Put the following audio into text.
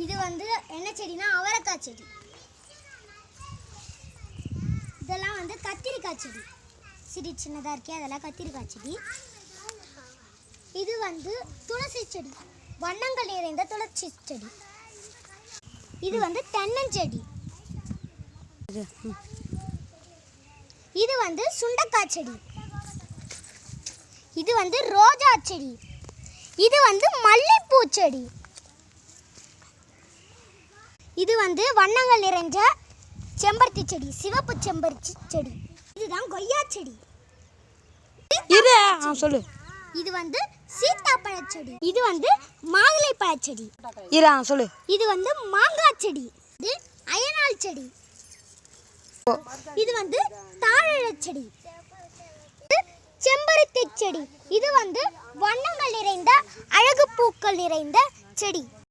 இது வந்து என்ன செடினா அவரைக்காய் செடி. இதெல்லாம் வந்து கத்திரிக்காய் செடி. சின்னதாக இருக்கே அதெல்லாம் கத்திரிக்காய் செடி. இது வந்து துளசி செடி, வண்ணங்கள் நிறைந்த துளசி செடி. இது வந்து தென்னஞ்செடி. இது வந்து சுண்டைக்காய் செடி. இது வந்து ரோஜா செடி. இது வந்து மல்லிப்பூ செடி. இது வந்து வண்ணங்கள் நிறைந்த செம்பருத்தி செடி, சிவப்பு செம்பருத்தி செடி. இதுதான் கொய்யா செடி. சொல்லு. இது வந்து சீத்தாப்பழ செடி. இது வந்து மாதுளைப்பழ செடி. சொல்லு. இது வந்து மாங்காய் செடி. இது அயனாள் செடி. இது வந்து தாழை செடி. செம்பருத்தி செடி. இது வந்து வண்ணங்கள் நிறைந்த அழகு பூக்கள் நிறைந்த செடி.